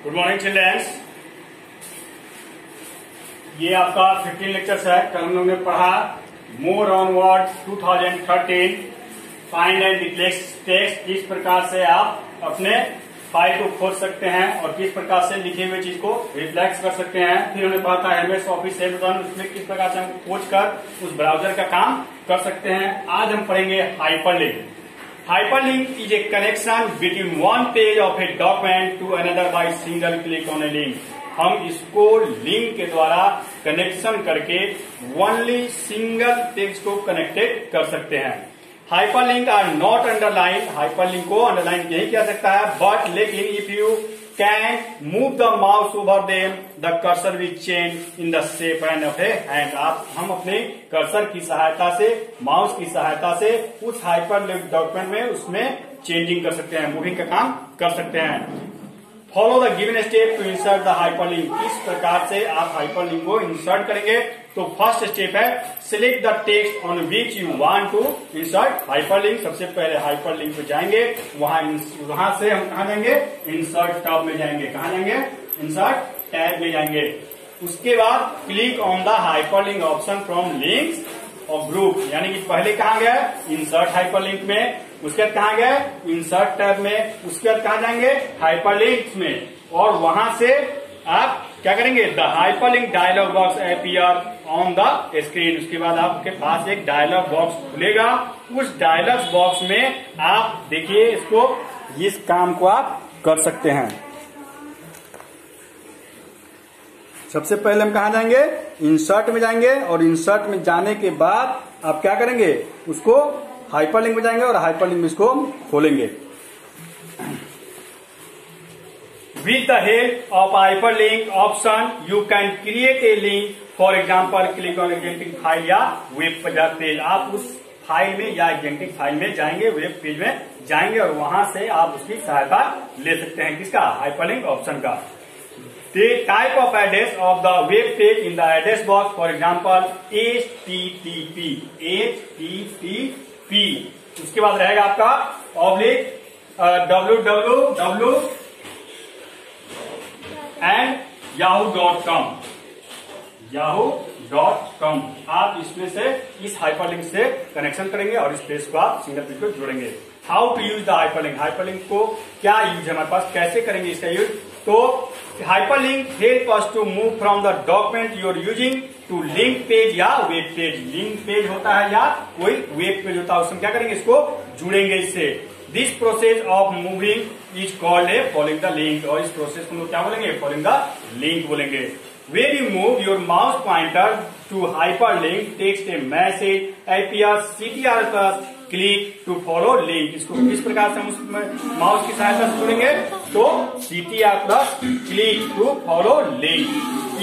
Good morning childrens. ये आपका 15 lectures है। कल हम लोग ने पढ़ा more on word 2013 find and replace text. किस प्रकार से आप अपने फाइल को खोज सकते हैं और किस प्रकार से लिखे हुए चीज को रिफ्लेक्स कर सकते हैं। फिर हमने पढ़ा था एमएस ऑफिस 7 उसमें किस प्रकार से हम खोज कर उस ब्राउजर का काम कर सकते हैं। आज हम पढ़ेंगे hyperlink. Hyperlink is a connection between one page of a document to another by single click on a link. हम इसको लिंक के द्वारा कनेक्शन करके ओनली सिंगल पेज को कनेक्टेड कर सकते हैं। Hyperlink are not underline. Hyperlink को अंडरलाइन नहीं किया सकता है, बट लेकिन if you can move the mouse over them the cursor will change in the shape and of a hand. हम अपने कर्सर की सहायता से, माउस की सहायता से उस हाइपरलिंक डॉक्यूमेंट में उसमें चेंजिंग कर सकते हैं, मूविंग का काम कर सकते हैं। Follow the given step to insert the hyperlink. इस प्रकार से आप हाइपरलिंक को इंसर्ट करेंगे। तो फर्स्ट स्टेप है select the text on which you want to insert hyperlink. सबसे पहले हाइपरलिंक पे जाएंगे, वहां से हम कहा जाएंगे, इंसर्ट टैब में जाएंगे। कहा जाएंगे? इंसर्ट टैब में जाएंगे। उसके बाद click on the hyperlink option from links और ग्रुप। यानी कि पहले कहा गया इंसर्ट हाइपरलिंक में, उसके बाद कहा गया इंसर्ट टैब में, उसके बाद कहा जाएंगे हाइपरलिंक्स में, और वहां से आप क्या करेंगे, the hyperlink dialogue box appear on the screen. उसके बाद आपके पास एक डायलॉग बॉक्स खुलेगा। उस डायलॉग बॉक्स में आप देखिए इसको, इस काम को आप कर सकते हैं। सबसे पहले हम कहा जाएंगे, इंसर्ट में जाएंगे, और इंसर्ट में जाने के बाद आप क्या करेंगे, उसको हाइपरलिंक में जाएंगे और हाइपरलिंक में इसको खोलेंगे। With the help of hyperlink option, you can create a link. For example, click on existing file या वेब पेज। आप उस फाइल में या एग्जेंटिक फाइल में जाएंगे, वेब पेज में जाएंगे, और वहां से आप उसकी सहायता ले सकते हैं। किसका? हाइपरलिंक ऑप्शन का। The type of address of the web page in the address box, for example, HTTP। उसके बाद रहेगा आपका www and yahoo.com। आप इसमें से, इस हाइपरलिंक से कनेक्शन करेंगे और इस पेज को आप सिंगल पेज को जोड़ेंगे। How to use the hyperlink. Hyperlink को क्या यूज है हमारे पास, कैसे करेंगे इसका यूज? तो hyperlink help us to move from the document you are using to link page या वेब पेज। लिंक पेज होता है या कोई वेब पेज होता है, उसमें क्या करेंगे, इसको जुड़ेंगे इससे। This process of moving is called a following the link. और इस प्रोसेस को हम लोग क्या बोलेंगे, फॉलोइंग द लिंक बोलेंगे। When you move your mouse pointer to hyperlink, text a message appears CTRL plus click to follow link। इसको किस प्रकार से हम उस माउस की सहायता से जोड़ेंगे, तो CTRL plus click to follow link।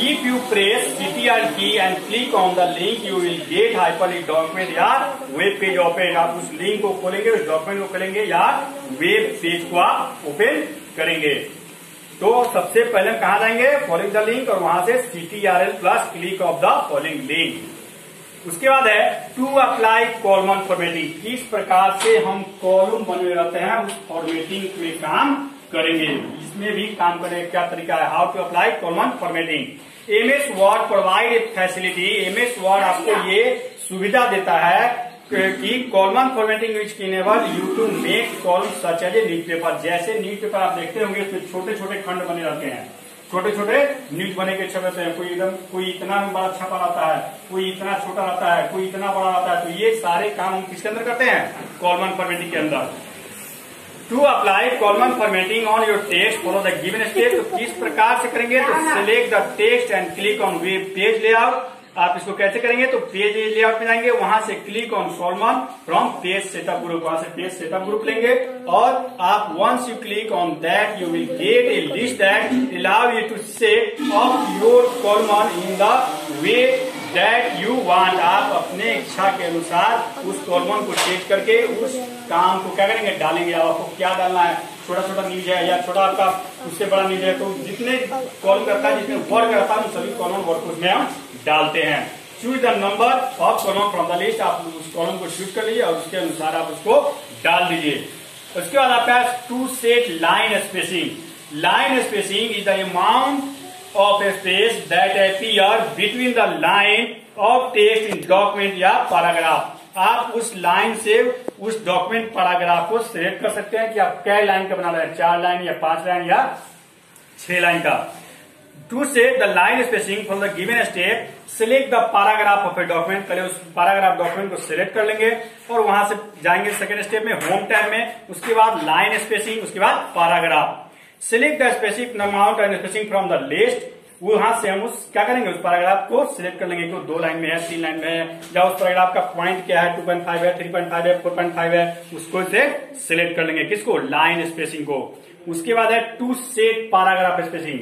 If you press CTRL key and click on the link, you will get hyperlink document या वेब पेज ओपन। आप उस लिंक को खोलेंगे, उस डॉक्यूमेंट को खोलेंगे या वेब पेज को आप ओपन करेंगे। तो सबसे पहले हम कहा जाएंगे, फॉलोइंग द लिंक, और वहां से CTRL plus click of the following link. उसके बाद है टू अप्लाई कॉलम फॉर्मेटिंग। किस प्रकार से हम कॉलम बने रहते हैं उस फॉर्मेटिंग में काम करेंगे। इसमें भी काम करने का क्या तरीका है, how to apply column formatting. MS Word provide a facility. MS Word आपको ये सुविधा देता है कि column formatting which enable you to make column such as a newspaper. जैसे न्यूज़पेपर आप देखते होंगे, उसमें छोटे छोटे खंड बने रहते हैं, छोटे छोटे न्यूज बने के छपे हैं। कोई इतना बड़ा छपा रहता है, कोई इतना छोटा रहता है, कोई इतना बड़ा रहता है। तो ये सारे काम हम किसके अंदर करते हैं, कॉलम फॉर्मेटिंग के अंदर। To apply column formatting on your text, follow the given step. तो किस प्रकार से करेंगे, तो select the text and click on web page layout. आप इसको कैसे करेंगे, तो पेज लेआउट में जाएंगे, वहां से click on column from page setup group. वहां से पेज सेटअप ग्रुप लेंगे, और आप once you click on that you will get a list that allow you to set up your column in the way that you want. आप अपने इच्छा के अनुसार उस कॉलम को सेट करके उस काम को क्या करेंगे, डालेंगे। आपको क्या डालना है, छोटा छोटा न्यूज है या छोटा आपका उससे बड़ा न्यूज है, तो जितने कॉलम करता है, जितने वर्ड करता है, उन सभी कॉलम वर्ड को उसमें हम डालते हैं। Choose the number of column from the list. आप उस कॉलम को चूज कर लीजिए और उसके अनुसार आप उसको डाल दीजिए। उसके बाद आपका to set line spacing. Line spacing is the amount of space that appear between the line of text in document या पैराग्राफ। आप उस लाइन से उस डॉक्यूमेंट पैराग्राफ को सिलेक्ट कर सकते हैं कि आप क्या लाइन का बना रहे हैं, 4 लाइन या 5 लाइन या 6 लाइन का। To set the line spacing from the given step, select the paragraph of a document. पहले उस पैराग्राफ डॉक्यूमेंट को सिलेक्ट कर लेंगे और वहां से जाएंगे सेकंड स्टेप में होम टैब में, उसके बाद लाइन स्पेसिंग, उसके बाद paragraph. Select the specific amount and spacing from the list, वहां से हम उस क्या करेंगे, उस पैराग्राफ को सिलेक्ट कर लेंगे कि 2 लाइन में है, 3 लाइन में है, या उस पैराग्राफ का पॉइंट क्या है, 2.5 है, 3.5 है, 4.5 है, उसको से सिलेक्ट कर लेंगे। किसको, लाइन स्पेसिंग को। उसके बाद है टू सेट पैराग्राफ स्पेसिंग।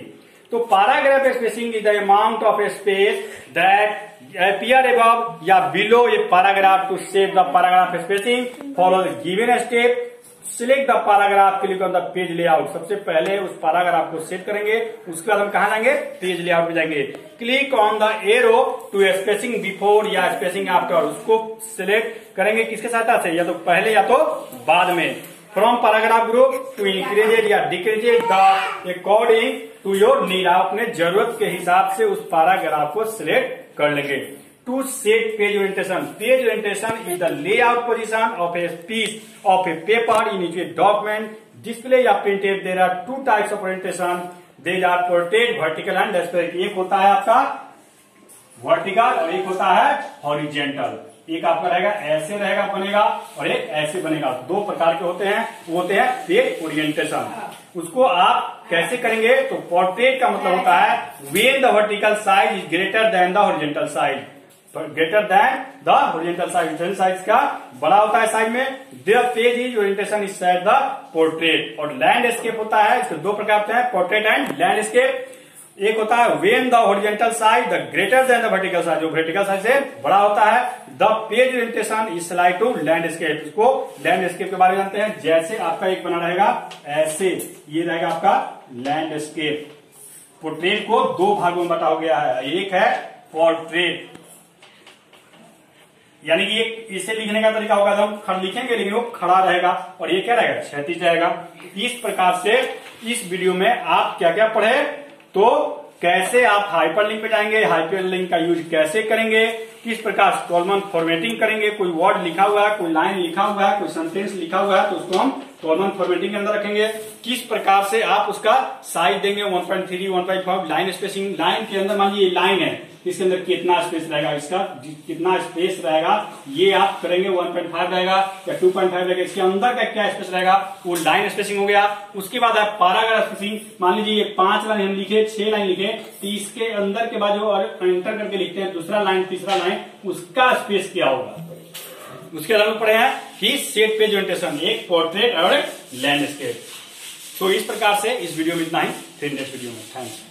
तो paragraph spacing is the amount of space that appear above या below a paragraph. To set the paragraph spacing follow the given step, select the paragraph, click on the page layout. सबसे पहले उस paragraph को set करेंगे, उसके बाद हम कहा जाएंगे, पेज लेआउट में जाएंगे। Click on the arrow to spacing before या स्पेसिंग आफ्टर, उसको सिलेक्ट करेंगे किसके सहायता से, या तो पहले या तो बाद में। From paragraph group to increases या decreases the according to your need, आप अपने जरूरत के हिसाब से उस पैराग्राफ को सिलेक्ट कर लेंगे। To set page orientation, page orientation is the layout position of a piece of a paper in a document, display या printed. There are 2 types of orientation, there are portrait, vertical and square. एक होता है आपका vertical और एक होता है horizontal. एक आपका रहेगा ऐसे रहेगा बनेगा और एक ऐसे बनेगा, 2 प्रकार के होते हैं, वो होते हैं पेज ओरिएंटेशन। उसको आप कैसे करेंगे, तो पोर्ट्रेट का मतलब होता है when the vertical size is greater than the horizontal size, greater than the horizontal size, horizontal size का बड़ा होता है साइज में। The page is orientation is set the portrait. और लैंडस्केप होता है, इसके 2 प्रकार होते हैं, पोर्ट्रेट एंड लैंडस्केप। एक होता है when the horizontal size the greater than the vertical size, जो वर्टिकल साइज से बड़ा होता है। The page orientation is slide to landscape, इसको लैंडस्केप के बारे में जानते हैं। जैसे आपका एक बना रहेगा ऐसे, ये रहेगा आपका लैंडस्केप। पोर्ट्रेट को 2 भागों में बांटा गया है, एक है पोर्ट्रेट, यानी कि एक इसे लिखने का तरीका होगा, जब हम लिखेंगे लेकिन वो खड़ा रहेगा, और ये क्या रहेगा, क्षैतिज रहेगा। इस प्रकार से इस वीडियो में आप क्या क्या पढ़े, तो कैसे आप हाइपरलिंक पे जाएंगे, हाइपरलिंक का यूज कैसे करेंगे, किस प्रकार कॉलम फॉर्मेटिंग करेंगे, कोई वर्ड लिखा हुआ है, कोई लाइन लिखा हुआ है, कोई सेंटेंस लिखा हुआ है, तो उसको हम कॉलम फॉर्मेटिंग के अंदर रखेंगे। किस प्रकार से आप उसका साइज देंगे, 1.3, 1.5, लाइन स्पेसिंग। लाइन के अंदर मान लीजिए लाइन है, इसके अंदर कितना स्पेस रहेगा, इसका कितना स्पेस रहेगा, ये आप करेंगे 1.5 रहेगा या 2.5 रहेगा, इसके अंदर का क्या स्पेस रहेगा, वो लाइन स्पेसिंग हो गया। उसके बाद आप पैराग्राफ स्पेसिंग, मान लीजिए ये 5 लाइन हम लिखे, 6 लाइन लिखे, तो इसके अंदर के बाद जो एंटर करके लिखते हैं दूसरा लाइन तीसरा लाइन, उसका स्पेस क्या होगा। उसके अलावा पढ़े हैं कि सेट पेज ओरिएंटेशन, एक पोर्ट्रेट और लैंडस्केप। तो इस प्रकार से इस वीडियो में इतना ही, फिर नेक्स्ट वीडियो में। थैंक्स।